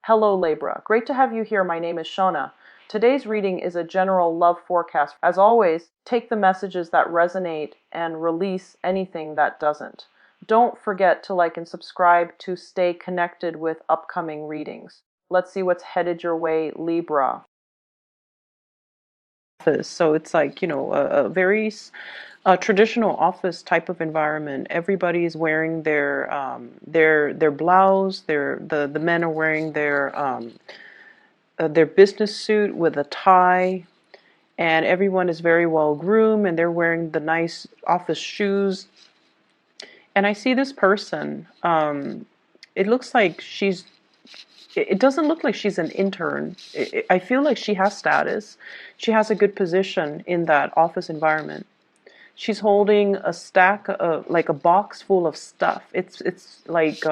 Hello Libra, great to have you here. My name is Shona. Today's reading is a general love forecast. As always, take the messages that resonate and release anything that doesn't. Don't forget to like and subscribe to stay connected with upcoming readings. Let's see what's headed your way, Libra. So it's like, a very traditional office type of environment. Everybody is wearing their blouse. The men are wearing their business suit with a tie, and everyone is very well groomed, and they're wearing the nice office shoes. And I see this person. It looks like she's. It doesn't look like she's an intern. I feel like she has status. She has a good position in that office environment. She's holding a stack, like a box full of stuff. It's like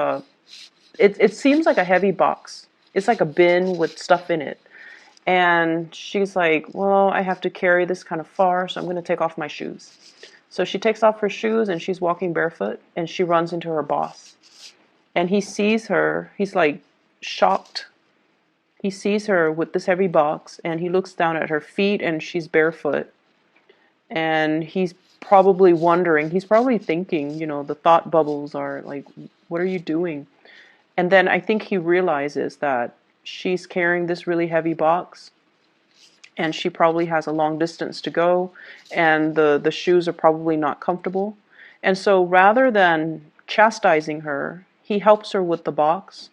it seems like a heavy box. It's like a bin with stuff in it. And she's like, well, I have to carry this kind of far, so I'm going to take off my shoes. So she takes off her shoes and she's walking barefoot, and she runs into her boss. And he sees her. He's like shocked. He sees her with this heavy box, and he looks down at her feet, and she's barefoot. And he's probably wondering, he's probably thinking, the thought bubbles are like, what are you doing? And then I think he realizes that she's carrying this really heavy box, and she probably has a long distance to go, and the shoes are probably not comfortable. And so rather than chastising her, he helps her with the box,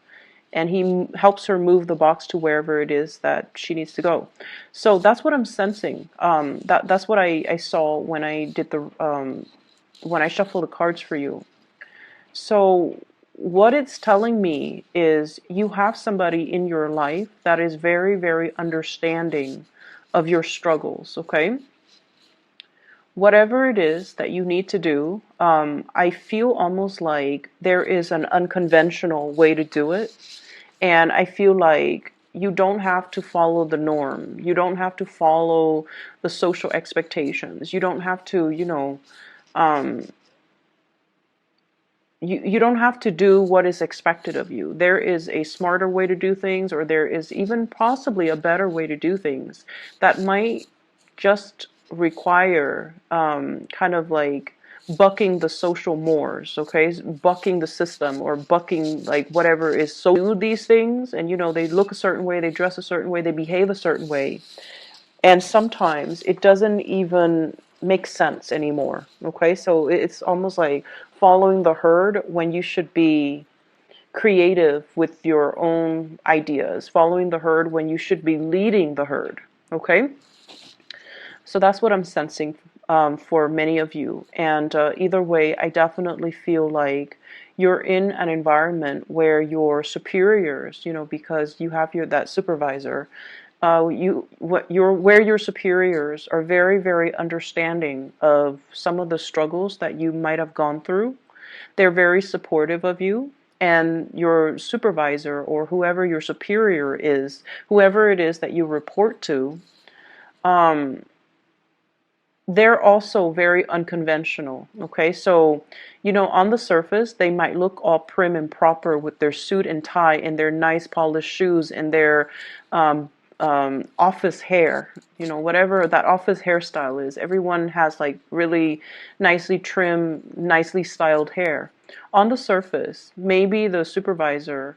and he helps her move the box to wherever it is that she needs to go. So that's what I'm sensing. That's what I saw when I did when I shuffled the cards for you. So what it's telling me is you have somebody in your life that is very, very understanding of your struggles, okay? Whatever it is that you need to do, I feel almost like there is an unconventional way to do it. And I feel like you don't have to follow the norm. You don't have to follow the social expectations. You don't have to, you don't have to do what is expected of you. There is a smarter way to do things, or there is even possibly a better way to do things that might just require kind of like bucking the social mores, okay? Bucking the system, or bucking like whatever is so do these things, and they look a certain way, they dress a certain way, they behave a certain way. And sometimes it doesn't even make sense anymore, okay? So it's almost like following the herd when you should be creative with your own ideas, following the herd when you should be leading the herd, okay? So that's what I'm sensing for many of you. And either way, I definitely feel like you're in an environment where your superiors, because you have that supervisor, where your superiors are very, very understanding of some of the struggles that you might have gone through. They're very supportive of you. And your supervisor, or whoever your superior is, whoever it is that you report to, they're also very unconventional, okay? So, on the surface, they might look all prim and proper with their suit and tie and their nice polished shoes and their office hair, whatever that office hairstyle is. Everyone has like really nicely trimmed, nicely styled hair. On the surface, maybe the supervisor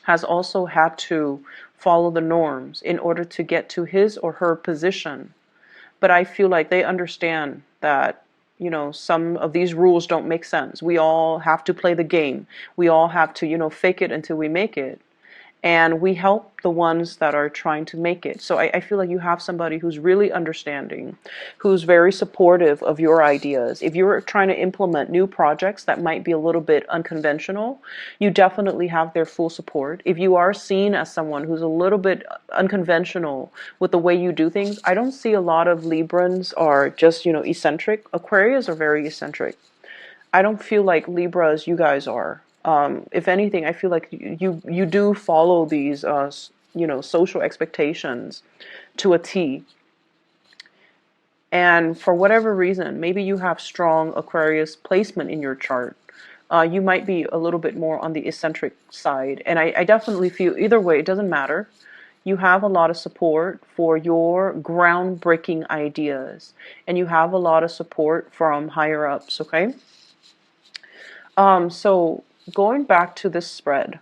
has also had to follow the norms in order to get to his or her position. But I feel like they understand that, some of these rules don't make sense. We all have to play the game. We all have to, fake it until we make it. And we help the ones that are trying to make it. So I feel like you have somebody who's really understanding, who's very supportive of your ideas. If you're trying to implement new projects that might be a little bit unconventional, you definitely have their full support. If you are seen as someone who's a little bit unconventional with the way you do things, I don't see a lot of Librans are just, eccentric. Aquarius are very eccentric. I don't feel like Libras, you guys are. If anything, I feel like you do follow these, social expectations to a T. And for whatever reason, maybe you have strong Aquarius placement in your chart. You might be a little bit more on the eccentric side. And I definitely feel either way, it doesn't matter. You have a lot of support for your groundbreaking ideas, and you have a lot of support from higher ups, okay? So going back to this spread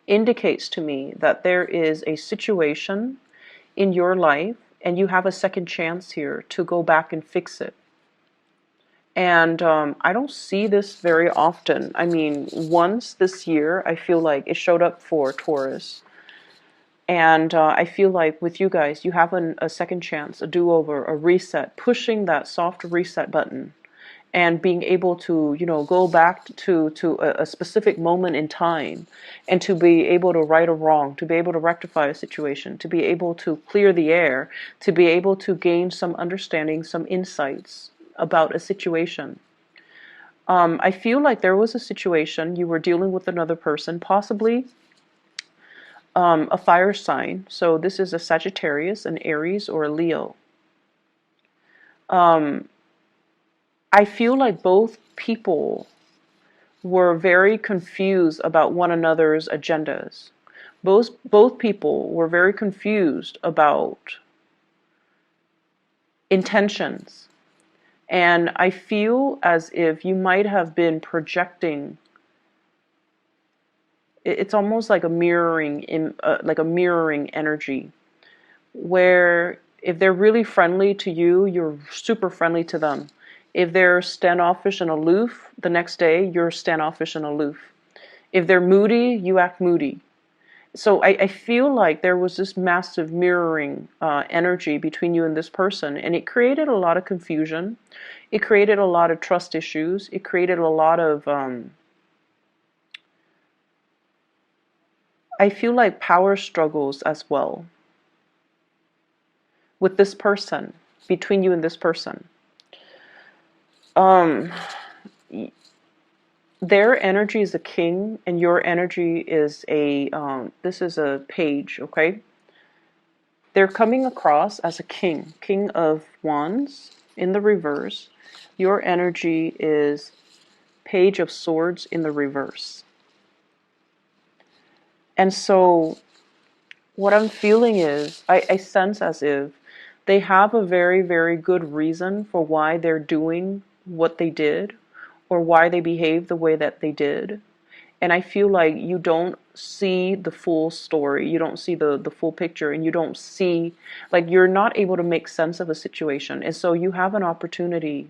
indicates to me that there is a situation in your life and you have a second chance here to go back and fix it. And I don't see this very often. I mean, once this year, I feel like it showed up for Taurus. And I feel like with you guys, you have a second chance, a do-over, a reset, pushing that soft reset button and being able to, go back to a specific moment in time and to be able to right a wrong, to be able to rectify a situation, to be able to clear the air, to be able to gain some understanding, some insights about a situation. I feel like there was a situation you were dealing with another person, possibly a fire sign. So this is a Sagittarius, an Aries, or a Leo. I feel like both people were very confused about one another's agendas. Both people were very confused about intentions. And I feel as if you might have been projecting. It's almost like a mirroring, like a mirroring energy, where if they're really friendly to you, you're super friendly to them. If they're standoffish and aloof, the next day you're standoffish and aloof. If they're moody, you act moody. So I feel like there was this massive mirroring energy between you and this person, and it created a lot of confusion. It created a lot of trust issues. It created a lot of, I feel like, power struggles as well with this person, between you and this person. Their energy is a king, and your energy is this is a page, okay? They're coming across as a king, king of wands in the reverse. Your energy is page of swords in the reverse. And so what I'm feeling is, I sense as if they have a very, very good reason for why they're doing what they did, or why they behaved the way that they did. And I feel like you don't see the full story. You don't see the full picture, and you don't see, like, you're not able to make sense of a situation. And so you have an opportunity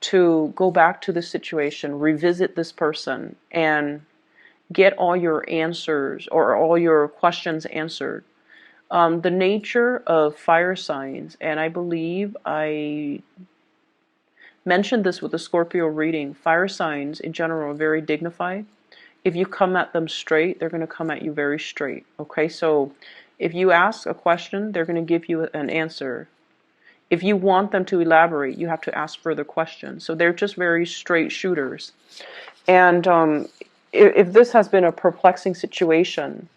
to go back to the situation, revisit this person, and get all your answers or all your questions answered. The nature of fire signs, and I believe I mentioned this with the Scorpio reading, fire signs in general are very dignified. If you come at them straight, they're going to come at you very straight. Okay, so if you ask a question, they're going to give you an answer. If you want them to elaborate, you have to ask further questions. So they're just very straight shooters. And if this has been a perplexing situation,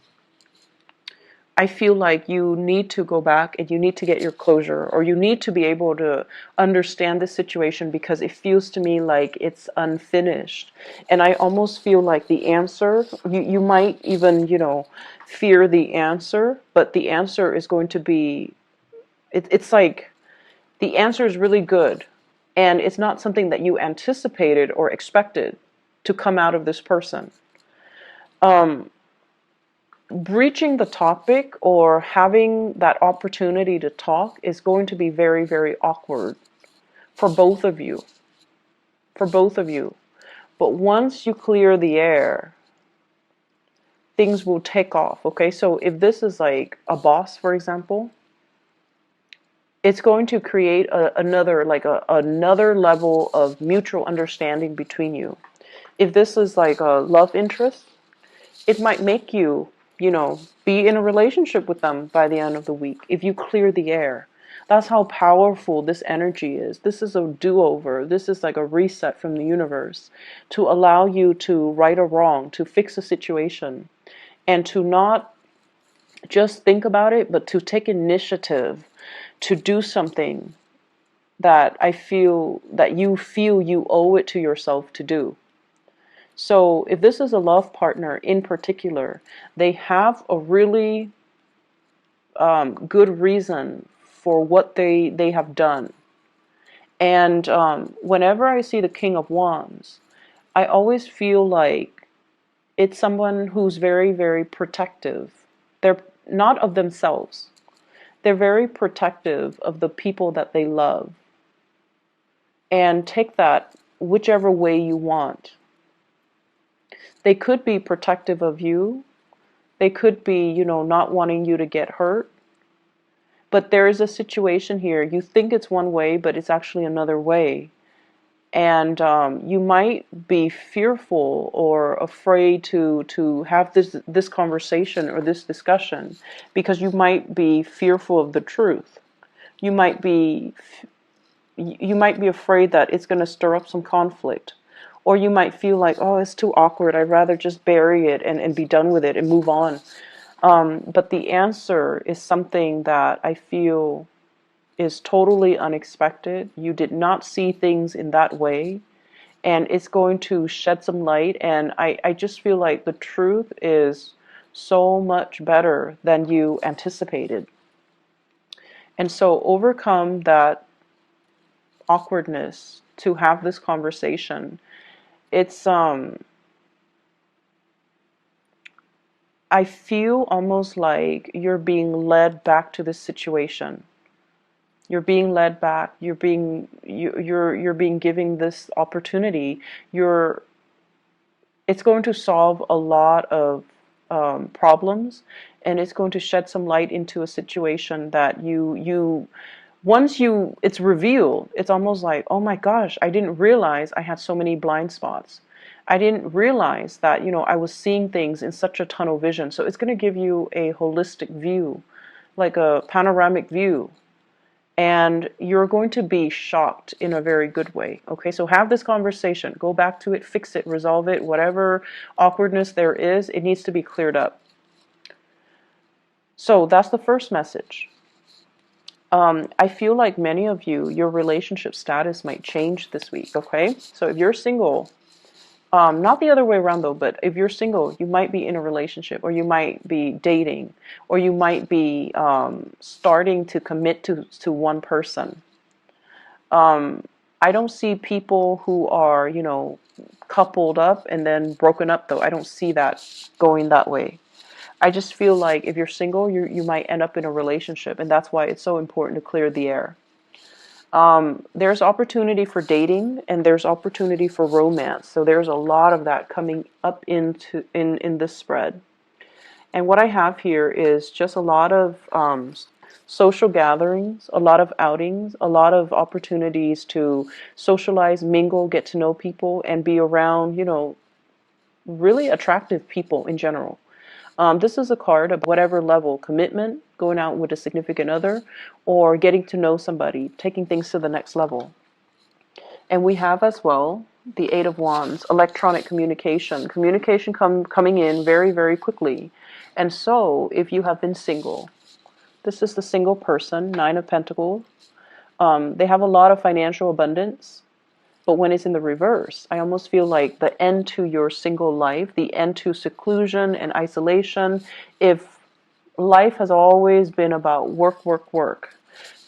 I feel like you need to go back and you need to get your closure, or you need to be able to understand the situation, because it feels to me like it's unfinished. And I almost feel like the answer, you might even, fear the answer, but the answer is going to be, it's like the answer is really good. And it's not something that you anticipated or expected to come out of this person. Breaching the topic or having that opportunity to talk is going to be very, very awkward for both of you. For both of you. But once you clear the air, things will take off, okay? So if this is like a boss, for example, it's going to create another level of mutual understanding between you. If this is like a love interest, it might make you, be in a relationship with them by the end of the week if you clear the air. That's how powerful this energy is. This is a do-over. This is like a reset from the universe to allow you to right a wrong, to fix a situation, and to not just think about it, but to take initiative to do something that I feel that you owe it to yourself to do. So if this is a love partner in particular, they have a really good reason for what they have done. And whenever I see the King of Wands, I always feel like it's someone who's very, very protective. They're not of themselves. They're very protective of the people that they love. And take that whichever way you want. They could be protective of you. They could be, not wanting you to get hurt. But there is a situation here. You think it's one way, but it's actually another way. And you might be fearful or afraid to have this conversation or this discussion because you might be fearful of the truth. You might be afraid that it's going to stir up some conflict. Or you might feel like, oh, it's too awkward. I'd rather just bury it and be done with it and move on. But the answer is something that I feel is totally unexpected. You did not see things in that way. And it's going to shed some light. And I just feel like the truth is so much better than you anticipated. And so overcome that awkwardness to have this conversation. It's I feel almost like you're being led back to this situation. You're being led back. You're being given this opportunity. It's going to solve a lot of problems, and it's going to shed some light into a situation that once it's revealed, it's almost like, oh my gosh, I didn't realize I had so many blind spots. I didn't realize that, I was seeing things in such a tunnel vision. So it's going to give you a holistic view, like a panoramic view. And you're going to be shocked in a very good way. Okay, so have this conversation. Go back to it, fix it, resolve it. Whatever awkwardness there is, it needs to be cleared up. So that's the first message. I feel like many of you, your relationship status might change this week, okay? So if you're single, not the other way around though, but if you're single, you might be in a relationship, or you might be dating, or you might be starting to commit to one person. I don't see people who are, coupled up and then broken up though. I don't see that going that way. I just feel like if you're single, you might end up in a relationship, and that's why it's so important to clear the air. There's opportunity for dating, and there's opportunity for romance. So there's a lot of that coming up in this spread. And what I have here is just a lot of social gatherings, a lot of outings, a lot of opportunities to socialize, mingle, get to know people, and be around, really attractive people in general. This is a card of whatever level, commitment, going out with a significant other, or getting to know somebody, taking things to the next level. And we have as well the Eight of Wands, electronic communication. Communication coming in very, very quickly. And so if you have been single, this is the single person, Nine of Pentacles. They have a lot of financial abundance. But when it's in the reverse, I almost feel like the end to your single life, the end to seclusion and isolation. If life has always been about work, work, work,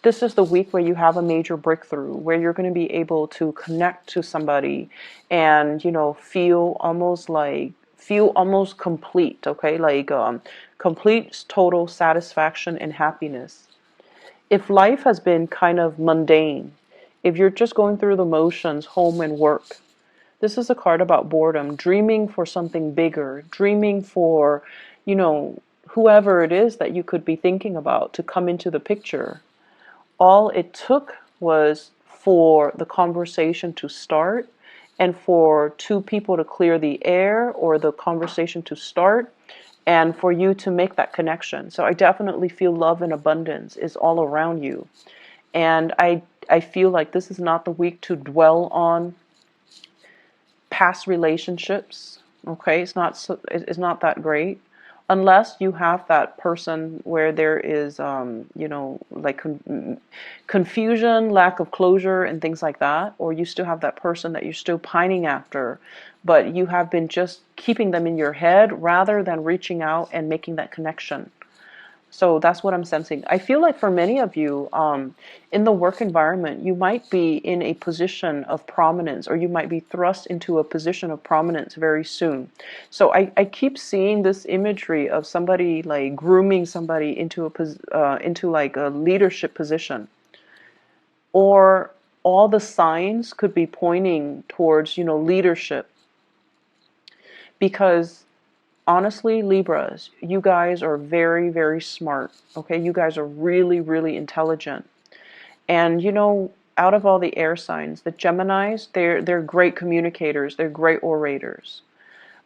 this is the week where you have a major breakthrough, where you're going to be able to connect to somebody and, feel almost complete, okay? Like complete, total satisfaction and happiness. If life has been kind of mundane, if you're just going through the motions, home and work, this is a card about boredom, dreaming for something bigger, dreaming for, whoever it is that you could be thinking about to come into the picture. All it took was for the conversation to start, and for two people to clear the air, or the conversation to start, and for you to make that connection. So I definitely feel love and abundance is all around you. And I feel like this is not the week to dwell on past relationships. Okay, it's not that great. unless you have that person where there is, like confusion, lack of closure, and things like that, or you still have that person that you're still pining after, but you have been just keeping them in your head rather than reaching out and making that connection. So that's what I'm sensing. I feel like for many of you, in the work environment, you might be in a position of prominence, or you might be thrust into a position of prominence very soon. So I keep seeing this imagery of somebody like grooming somebody into into like a leadership position, or all the signs could be pointing towards, leadership, because honestly, Libras, you guys are very, very smart. Okay, you guys are really, really intelligent. And out of all the air signs, the Geminis, they're great communicators. They're great orators.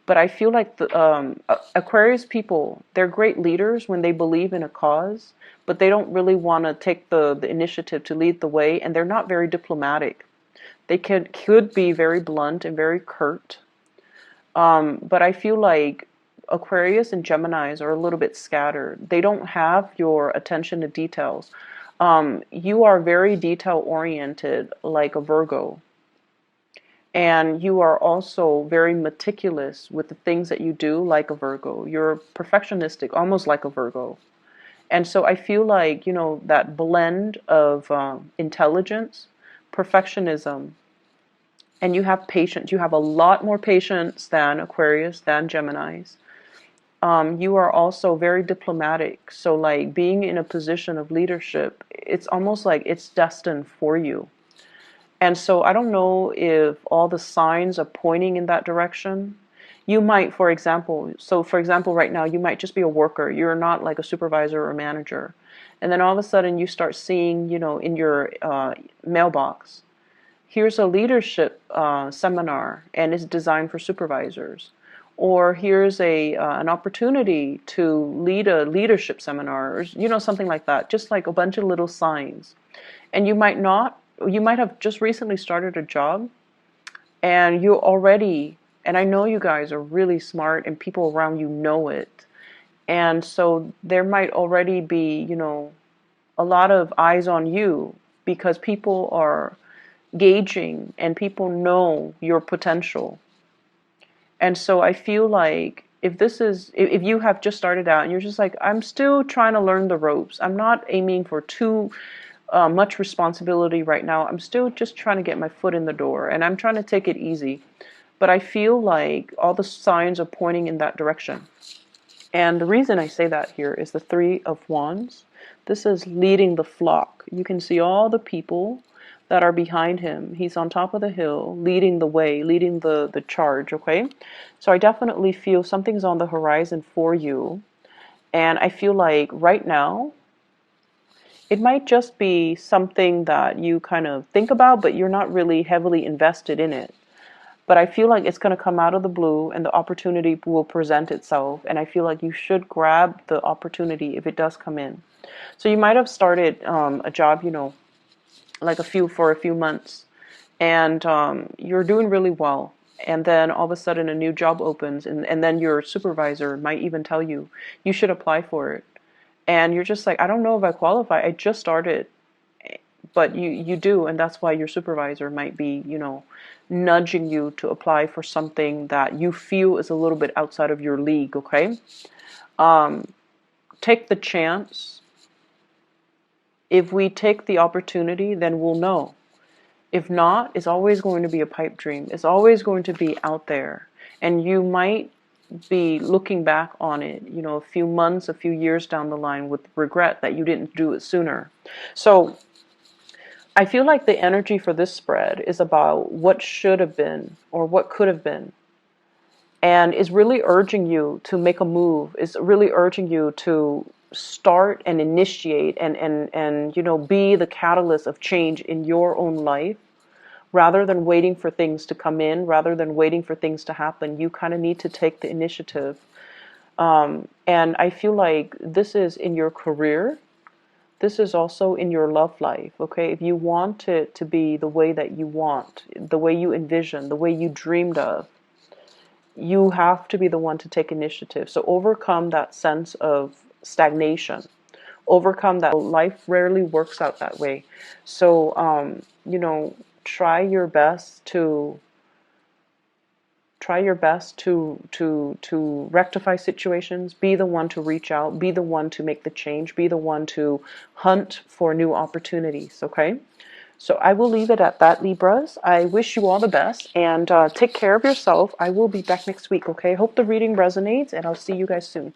But I feel like the Aquarius people, they're great leaders when they believe in a cause, but they don't really want to take the initiative to lead the way, and they're not very diplomatic. They could be very blunt and very curt. But I feel like Aquarius and Geminis are a little bit scattered. They don't have your attention to details. You are very detail oriented, like a Virgo. And you are also very meticulous with the things that you do, like a Virgo. You're perfectionistic, almost like a Virgo. And so I feel like, that blend of intelligence, perfectionism, and you have patience. You have a lot more patience than Aquarius, than Geminis. You are also very diplomatic. So like being in a position of leadership, it's almost like it's destined for you. And so I don't know if all the signs are pointing in that direction. You might, for example, right now, you might just be a worker. You're not like a supervisor or manager. And then all of a sudden you start seeing, in your mailbox, here's a leadership seminar, and it's designed for supervisors. Or here's an opportunity to lead a leadership seminar, or something like that. Just like a bunch of little signs. And you might have just recently started a job, and you already, and I know you guys are really smart, and people around you know it. And so there might already be, a lot of eyes on you, because people are gauging and people know your potential. And so I feel like if you have just started out and you're just like, I'm still trying to learn the ropes, I'm not aiming for too much responsibility right now, I'm still just trying to get my foot in the door, and I'm trying to take it easy. But I feel like all the signs are pointing in that direction. And the reason I say that here is the Three of Wands. This is leading the flock. You can see all the people that are behind him. He's on top of the hill, leading the way, leading the charge, okay? So I definitely feel something's on the horizon for you. And I feel like right now, it might just be something that you kind of think about, but you're not really heavily invested in it. But I feel like it's going to come out of the blue, and the opportunity will present itself. And I feel like you should grab the opportunity if it does come in. So you might have started a job, like for a few months, and you're doing really well. And then all of a sudden a new job opens, and then your supervisor might even tell you, you should apply for it. And you're just like, I don't know if I qualify. I just started. But you do, and that's why your supervisor might be, nudging you to apply for something that you feel is a little bit outside of your league, okay? Take the chance. If we take the opportunity, then we'll know. If not, it's always going to be a pipe dream. It's always going to be out there. And you might be looking back on it, a few months, a few years down the line with regret that you didn't do it sooner. So I feel like the energy for this spread is about what should have been or what could have been. And is really urging you to make a move. Is really urging you to start and initiate and be the catalyst of change in your own life, rather than waiting for things to come in, rather than waiting for things to happen. You kind of need to take the initiative. And I feel like this is in your career. This is also in your love life, okay? If you want it to be the way that you want, the way you envision, the way you dreamed of, you have to be the one to take initiative. So overcome that sense of stagnation. Overcome that. Life rarely works out that way. So, try your best to rectify situations. Be the one to reach out. Be the one to make the change. Be the one to hunt for new opportunities. Okay. So I will leave it at that, Libras. I wish you all the best, and take care of yourself. I will be back next week, okay? Hope the reading resonates, and I'll see you guys soon.